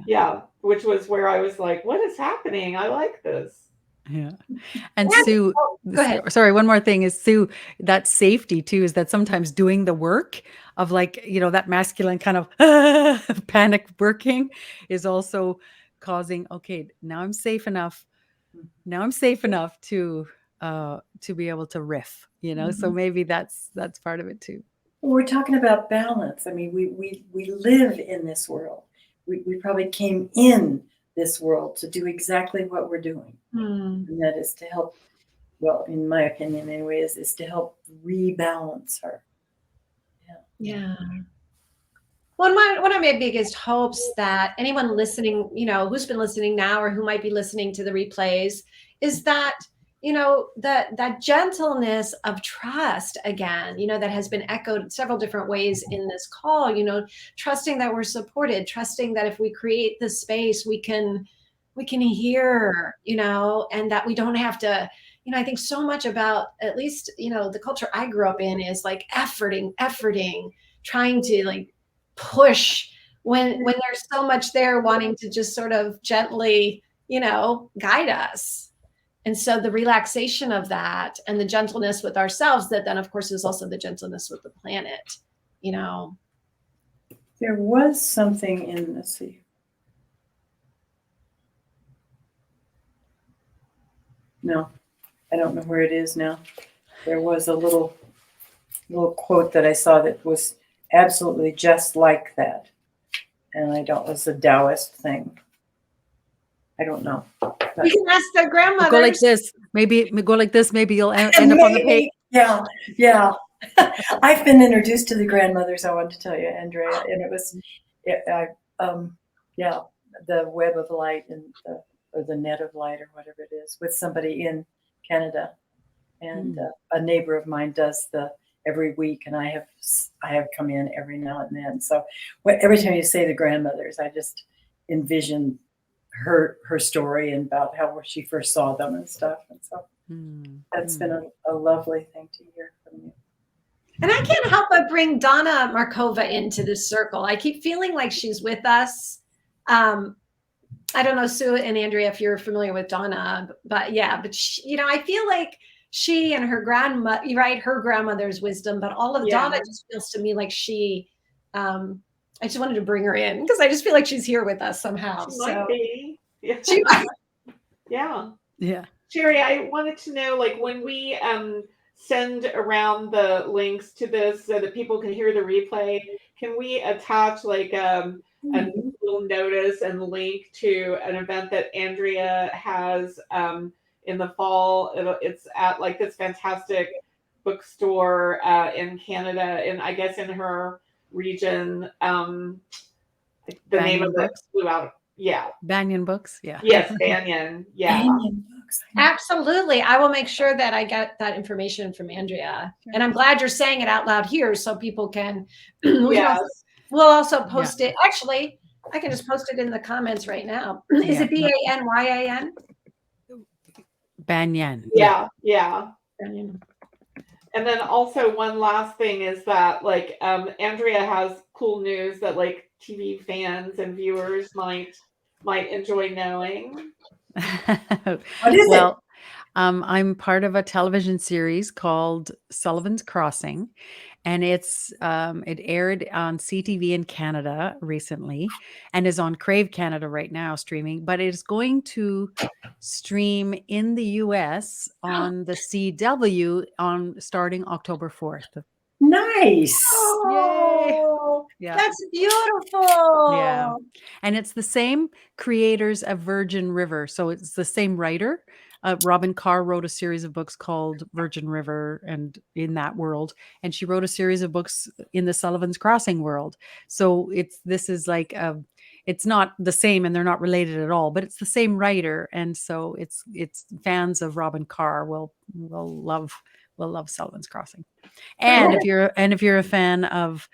Yeah. Which was where I was like, what is happening? I like this. Yeah. And Yeah. Sue, Oh, go ahead. sorry, one more thing is, Sue, that safety too, is that sometimes doing the work of, like, that masculine kind of panic working is also causing, okay, now I'm safe enough. Now I'm safe enough to be able to riff, so maybe that's part of it too. We're talking about balance. I mean, we live in this world. We probably came in this world to do exactly what we're doing. And that is to help, well, in my opinion anyway, is to help rebalance her. Yeah. Well, one of my biggest hopes that anyone listening, who's been listening now or who might be listening to the replays, is that, that gentleness of trust again, that has been echoed several different ways in this call, trusting that we're supported, trusting that if we create this space, we can hear, and that we don't have to, I think so much about, at least, the culture I grew up in is like efforting, trying to like push when there's so much there wanting to just sort of gently, guide us. And so the relaxation of that and the gentleness with ourselves, that then of course is also the gentleness with the planet, There was something in, let's see. No, I don't know where it is now. There was a little quote that I saw that was absolutely just like that. And it was a Taoist thing. I don't know. You can ask their grandmothers. Go like this. Maybe go like this. Maybe you'll end up on the page. Yeah. I've been introduced to the grandmothers, I wanted to tell you, Andrea, and it was, the web of light or the net of light or whatever it is, with somebody in Canada, and a neighbor of mine does every week, and I have come in every now and then. So every time you say the grandmothers, I just envision her story and about how she first saw them and stuff. And so that's been a lovely thing to hear from you. And I can't help but bring Donna Markova into this circle. I keep feeling like she's with us. I don't know, Sue and Andrea, if you're familiar with Donna, but she, I feel like she and her grandmother, right, her grandmother's wisdom, but all of Donna just feels to me like she, I just wanted to bring her in because I just feel like she's here with us somehow. She might be. Yeah. She might. Yeah. Sherry, I wanted to know, like, when we send around the links to this so that people can hear the replay, can we attach like a little notice and link to an event that Andrea has in the fall? It's at like this fantastic bookstore in Canada, and I guess in her region. The name of it flew out. Yeah. Banyan Books. Yeah. Yes, Banyan. Yeah. Banyan Books. Absolutely. I will make sure that I get that information from Andrea. Sure. And I'm glad you're saying it out loud here so people can, we'll also post it. Actually, I can just post it in the comments right now. Is it Banyan? Banyan. Yeah. Banyan. And then also one last thing is that like Andrea has cool news that like TV fans and viewers might enjoy knowing. What is it? I'm part of a television series called Sullivan's Crossing, and it aired on CTV in Canada recently and is on Crave Canada right now streaming, but it is going to stream in the US on the CW starting October 4th. Nice. Oh, yay. Yeah. That's beautiful. Yeah. And it's the same creators of Virgin River. So it's the same writer. Robin Carr wrote a series of books called Virgin River, and in that world, and she wrote a series of books in the Sullivan's Crossing world. So this is like it's not the same, and they're not related at all, but it's the same writer, and so it's fans of Robin Carr will love Sullivan's Crossing. And if you're a fan of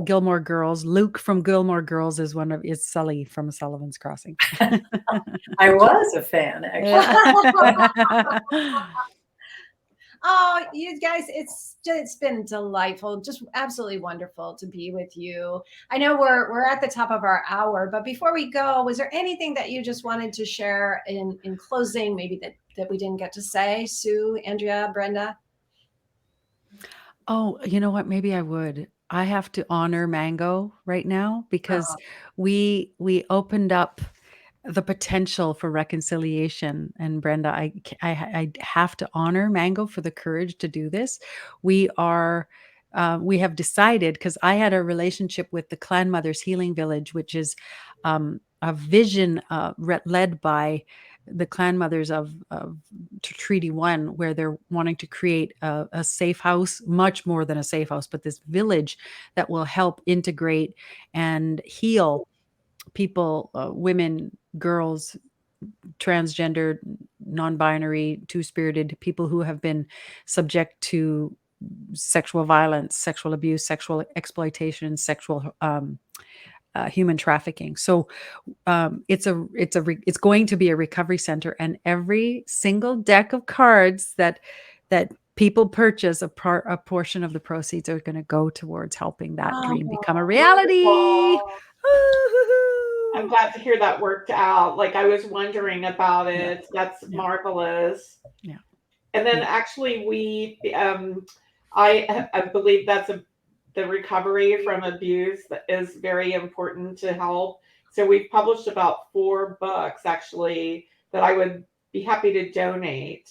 Gilmore Girls, Luke from Gilmore Girls is Sully from Sullivan's Crossing. I was a fan, actually. Yeah. Oh, you guys, it's been delightful, just absolutely wonderful to be with you. I know we're at the top of our hour, but before we go, was there anything that you just wanted to share in closing, maybe that we didn't get to say? Sue, Andrea, Brenda? Oh, you know what? Maybe I would. I have to honor Mango right now because we opened up the potential for reconciliation. And Brenda, I have to honor Mango for the courage to do this. We have decided, because I had a relationship with the Clan Mothers Healing Village, which is a vision led by the Clan Mothers of Treaty 1, where they're wanting to create a safe house, much more than a safe house, but this village that will help integrate and heal people, women, girls, transgendered, non-binary, two-spirited, people who have been subject to sexual violence, sexual abuse, sexual exploitation, sexual human trafficking. So it's going to be a recovery center, and every single deck of cards that people purchase, a portion of the proceeds are going to go towards helping that dream become a reality. I'm glad to hear that worked out. Like, I was wondering about it. Yeah. That's marvelous. Yeah. And then actually we, I believe that's the recovery from abuse that is very important to help. So we've published about 4 books actually that I would be happy to donate,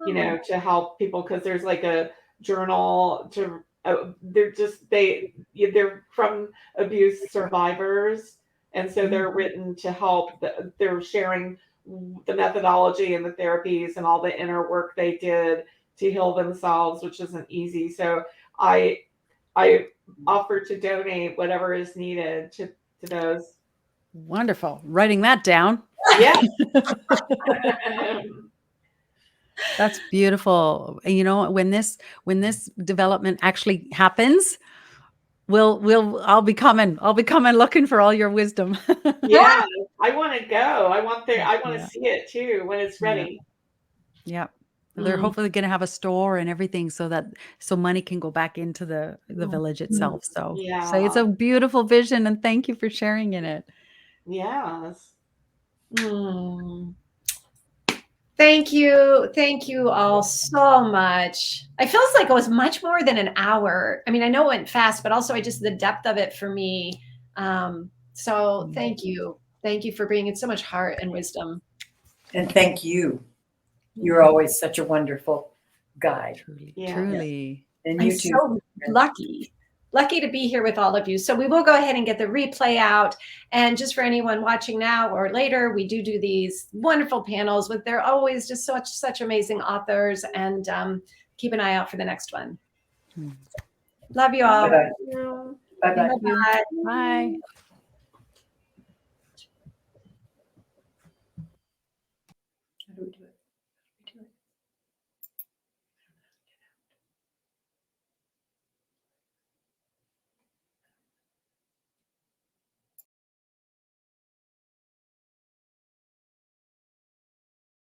to help people, because there's like a journal to, they're from abuse survivors. And so they're written to help. They're sharing the methodology and the therapies and all the inner work they did to heal themselves, which isn't easy. So I offer to donate whatever is needed to those. Wonderful. Writing that down. Yeah. That's beautiful. And when this development actually happens, I'll be coming looking for all your wisdom. Yeah, I want to go. I want to see it too when it's ready. Yeah. They're hopefully going to have a store and everything so money can go back into the village itself. So it's a beautiful vision, and thank you for sharing in it. Yes. Thank you all so much. It feels like it was much more than an hour. I mean, I know it went fast, but also the depth of it for me. So thank you for bringing in so much heart and wisdom. And thank you. You're always such a wonderful guide. Truly. And I'm you too. so lucky to be here with all of you. So we will go ahead and get the replay out. And just for anyone watching now or later, we do these wonderful panels with, they're always just such amazing authors, and keep an eye out for the next one. Love you all. Bye-bye. Bye-bye. Bye. Bye.